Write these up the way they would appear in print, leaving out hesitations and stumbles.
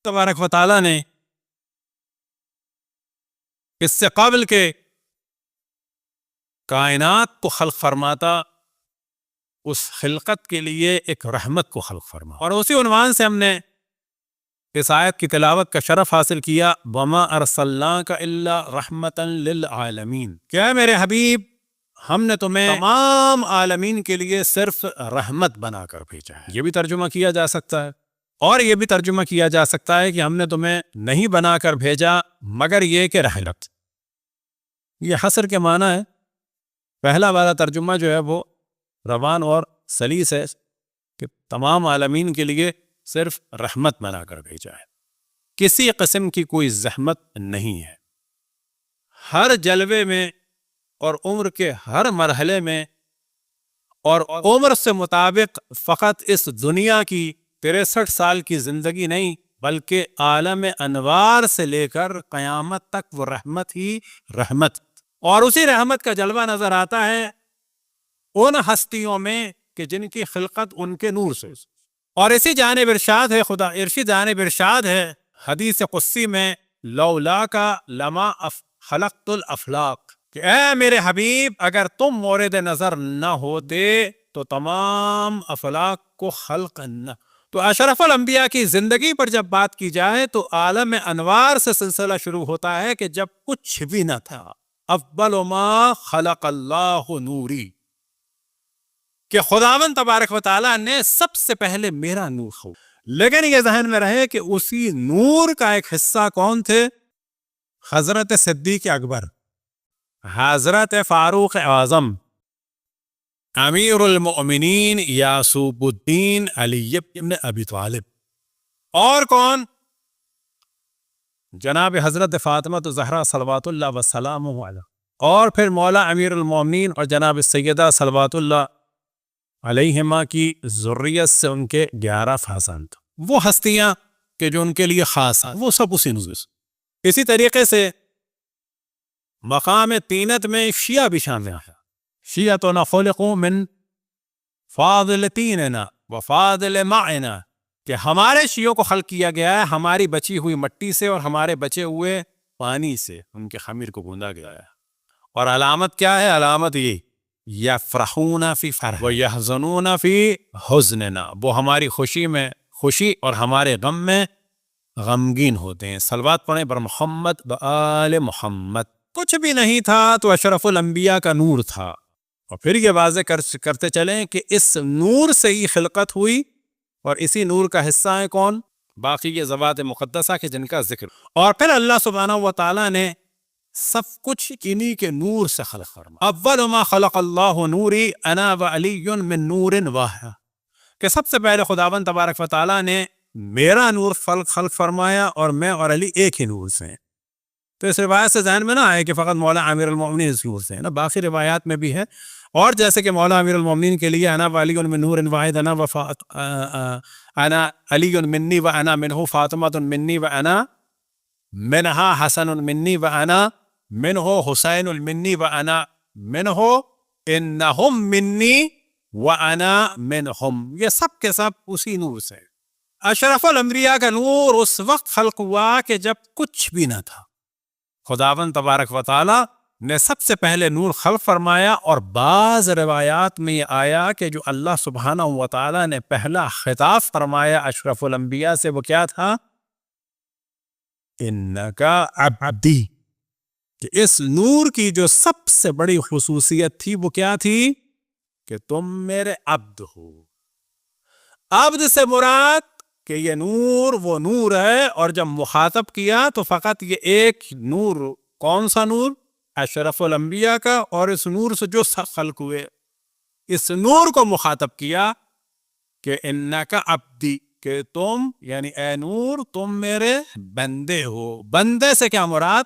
تبارک و تعالیٰ نے اس سے قبل کے کائنات کو خلق فرماتا اس خلقت کے لیے ایک رحمت کو خلق فرما، اور اسی عنوان سے ہم نے اس آیت کی تلاوت کا شرف حاصل کیا، وَمَا أَرْسَلْنَاكَ إِلَّا رَحْمَةً لِلْعَالَمِينَ، کیا ہے میرے حبیب، ہم نے تمہیں تمام عالمین کے لیے صرف رحمت بنا کر بھیجا ہے۔ یہ بھی ترجمہ کیا جا سکتا ہے، اور یہ بھی ترجمہ کیا جا سکتا ہے کہ ہم نے تمہیں نہیں بنا کر بھیجا مگر یہ کہ رحمت۔ یہ حصر کے معنی ہے۔ پہلا والا ترجمہ جو ہے وہ روان اور سلیس ہے کہ تمام عالمین کے لیے صرف رحمت بنا کر بھیجا ہے، کسی قسم کی کوئی زحمت نہیں ہے۔ ہر جلوے میں اور عمر کے ہر مرحلے میں اور عمر سے مطابق فقط اس دنیا کی 63 سال کی زندگی نہیں بلکہ عالم انوار سے لے کر قیامت تک وہ رحمت ہی رحمت، اور اسی رحمت کا جلوہ نظر آتا ہے ان ہستیوں میں کہ جن کی خلقت ان کے نور سے، اور اسی جانب ارشاد ہے جانب ارشاد ہے حدیث قدسی میں، لولاک لما خلقت الافلاق، کہ اے میرے حبیب اگر تم مورد نظر نہ ہوتے تو تمام افلاق کو خلق نہ۔ تو اشرف الانبیاء کی زندگی پر جب بات کی جائے تو عالم انوار سے سلسلہ شروع ہوتا ہے کہ جب کچھ بھی نہ تھا، اول ما خلق اللہ نوری، کہ خداوند تبارک و تعالیٰ نے سب سے پہلے میرا نور خلق۔ لیکن یہ ذہن میں رہے کہ اسی نور کا ایک حصہ کون تھے؟ حضرت صدیق اکبر، حضرت فاروق اعظم، امیر المؤمنین یعقوب الدین علی بن ابی طالب، اور کون؟ جناب حضرت فاطمہ زہرا صلوات اللہ وسلامہ علیہا، اور پھر مولا امیر المؤمنین اور جناب سیدہ صلوات اللہ علیہما کی ذریت سے ان کے 11 فرزند، وہ ہستیاں کہ جو ان کے لیے خاص ہیں، وہ سب اسی نزول۔ اسی طریقے سے مقام تینت میں شیعہ بھی شامل ہے، شیعتنا خلقوا من فاضل تیننا وفاضل معنا، کہ ہمارے شیعوں کو خلق کیا گیا ہے ہماری بچی ہوئی مٹی سے اور ہمارے بچے ہوئے پانی سے، ان کے خمیر کو گوندا گیا ہے۔ اور علامت کیا ہے؟ علامت یہ یفرحون فی فرح ویحزنون فی حزننا، وہ ہماری خوشی میں خوشی اور ہمارے غم میں غمگین ہوتے ہیں۔ صلوات پڑھیں بر محمد و آل محمد۔ کچھ بھی نہیں تھا تو اشرف الانبیاء کا نور تھا، اور پھر یہ واضح کرتے چلیں کہ اس نور سے ہی خلقت ہوئی، اور اسی نور کا حصہ ہے کون؟ باقی یہ ذوات مقدسہ کے جن کا ذکر، اور پھر اللہ سبحانہ و تعالیٰ نے سب کچھ انہی کے نور سے خلق فرمایا۔ اول ما خلق اللہ نوری انا وعلی من نور واحد، کہ سب سے پہلے خداوند تبارک و تعالیٰ نے میرا نور خلق فرمایا اور میں اور علی ایک ہی نور سے ہیں۔ تو اس روایت سے ذہن میں نہ آئے کہ فقط مولا امیر المؤمنین اس نور سے ہے نا، باقی روایات میں بھی ہے، اور جیسے کہ مولا امیر المؤمنین کے لیے انا وعلی من نور واحد، انا علی منی و انا منہ فاطمہ منی و انا منہا حسن منی و انا منہ حسین منی و انا منہ انہم منی و انا منہم، یہ سب کے سب اسی نور سے۔ اشرف الانبیاء کا نور اس وقت خلق ہوا کہ جب کچھ بھی نہ تھا، خداوند تبارک و تعالی نے سب سے پہلے نور خلق فرمایا، اور بعض روایات میں یہ آیا کہ جو اللہ سبحانہ و تعالی نے پہلا خطاب فرمایا اشرف الانبیاء سے وہ کیا تھا؟ انکا عبدی، کہ اس نور کی جو سب سے بڑی خصوصیت تھی وہ کیا تھی؟ کہ تم میرے عبد ہو۔ عبد سے مراد کہ یہ نور وہ نور ہے، اور جب مخاطب کیا تو فقط یہ ایک نور، کون سا نور؟ اشرف الانبیاء کا، اور اس نور سے جو خلق ہوئے، اس نور کو مخاطب کیا کہ انکا عبدی، کہ تم یعنی اے نور تم میرے بندے ہو۔ بندے سے کیا مراد؟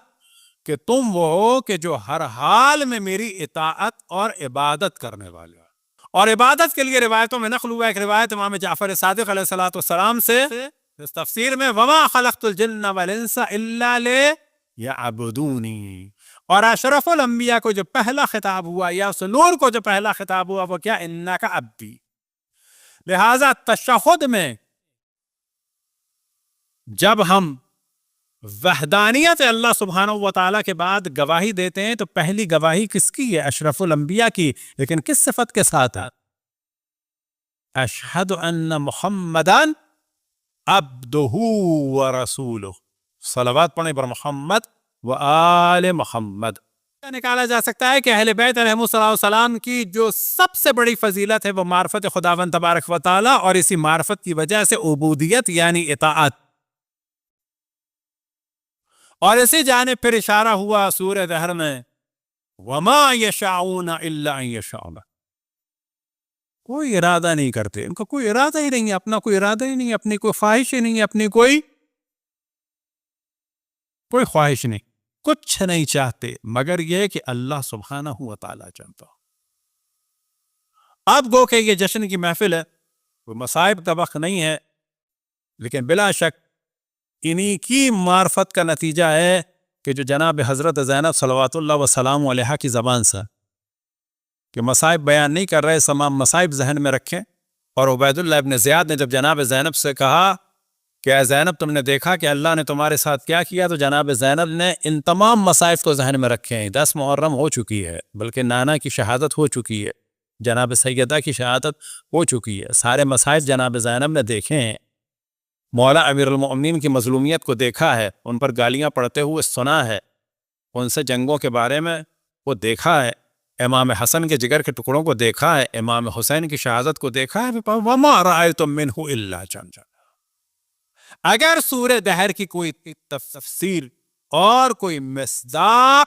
کہ تم وہ ہو کہ جو ہر حال میں میری اطاعت اور عبادت کرنے والے ہو۔ اور عبادت کے لیے روایتوں میں نقل ہوا، ایک روایت امام جعفر صادق علیہ السلام سے اس تفسیر میں وما خلقت الجن والانس الا لیعبدونی، اور اشرف الانبیاء کو جو پہلا خطاب ہوا یا اس نور کو جو پہلا خطاب ہوا وہ کیا؟ انکا عبدی۔ لہذا تشہد میں جب ہم وحدانیت اللہ سبحانہ و تعالیٰ کے بعد گواہی دیتے ہیں تو پہلی گواہی کس کی ہے؟ اشرف الانبیاء کی، لیکن کس صفت کے ساتھ ہے؟ اشہد ان محمدن عبدہ ورسولہ، صلوات پڑھیں پر محمد و آل محمد۔ نکالا جا سکتا ہے کہ اہل بیت علیہ السلام کی جو سب سے بڑی فضیلت ہے وہ معرفت خداوند تبارک و تعالی، اور اسی معرفت کی وجہ سے عبودیت یعنی اطاعت، اور اسی جانب پھر اشارہ ہوا سورہ دہر میں وما یشاءون الا ان یشاء اللہ۔ کوئی ارادہ نہیں کرتے، ان کا کوئی ارادہ ہی نہیں ہے، اپنا کوئی ارادہ ہی نہیں ہے، اپنی کوئی خواہش ہی نہیں ہے، اپنی کوئی خواہش نہیں، کچھ نہیں چاہتے مگر یہ کہ اللہ سبحانہ و تعالیٰ چاہتا ہو۔ اب گو کہ یہ جشن کی محفل ہے، کوئی مصائب کا وقت نہیں ہے، لیکن بلا شک انہی کی معرفت کا نتیجہ ہے کہ جو جناب حضرت زینب صلوات اللہ وسلام علیہا کی زبان سے کہ مصائب بیان نہیں کر رہے، تمام مصائب ذہن میں رکھیں۔ اور عبید اللہ ابن زیاد نے جب جناب زینب سے کہا کہ اے زینب تم نے دیکھا کہ اللہ نے تمہارے ساتھ کیا کیا، تو جناب زینب نے ان تمام مصائب کو ذہن میں رکھے ہیں۔ 10 محرم ہو چکی ہے، بلکہ نانا کی شہادت ہو چکی ہے، جناب سیدہ کی شہادت ہو چکی ہے، سارے مصائب جناب زینب نے دیکھے ہیں، مولا امیر المؤمنین کی مظلومیت کو دیکھا ہے، ان پر گالیاں پڑھتے ہوئے سنا ہے، ان سے جنگوں کے بارے میں وہ دیکھا ہے، امام حسن کے جگر کے ٹکڑوں کو دیکھا ہے، امام حسین کی شہادت کو دیکھا ہے۔ وَمَا رَأَيْتُم مِّنْهُ إِلَّا جَنْجًا۔ اگر سورہ دہر کی کوئی تفسیر اور کوئی مصداق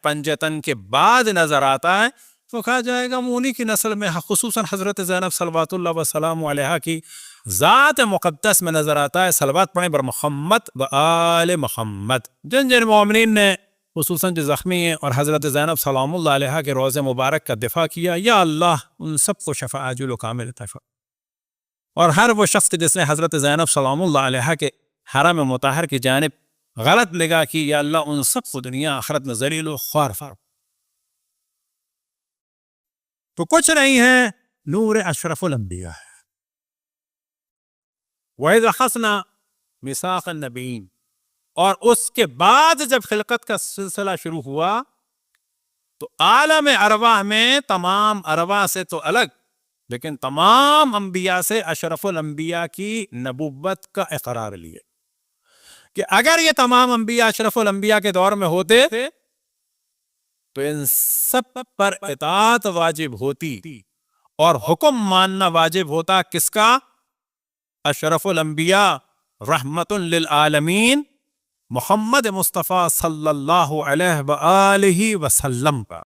پنجتن کے بعد نظر آتا ہے تو کہا جائے گا انہی کی نسل میں، خصوصاً حضرت زینب صلوات اللہ وسلام علیہا کی ذات مقدس میں نظر آتا ہے۔ صلوات پڑھیں بر محمد و آل محمد۔ جن مومنین نے خصوصاً جو زخمی ہیں اور حضرت زینب سلام اللہ علیہا کے روضے مبارک کا دفاع کیا، یا اللہ ان سب کو شفاء عاجل و کامل عطا فرما۔ اور ہر وہ شخص جس نے حضرت زینب سلام اللہ علیہا کے حرم مطہر کی جانب غلط نگاہ کی، یا اللہ ان سب کو دنیا آخرت میں ذلیل و خوار فرما۔ تو کچھ نہیں ہے، نور اشرف الانبیاء ہے۔ وَإِذْ أَخَذْنَا مِيثَاقَ النَّبِيِّينَ، اور اس کے بعد جب خلقت کا سلسلہ شروع ہوا تو عالم ارواح میں تمام ارواح سے تو الگ لیکن تمام انبیاء سے اشرف الانبیاء کی نبوت کا اقرار لیے کہ اگر یہ تمام انبیاء اشرف الانبیاء کے دور میں ہوتے تو ان سب پر اطاعت واجب ہوتی اور حکم ماننا واجب ہوتا کس کا؟ اشرف الانبیاء رحمت للعالمین محمد مصطفیٰ صلی اللہ علیہ وآلہ وسلم کا۔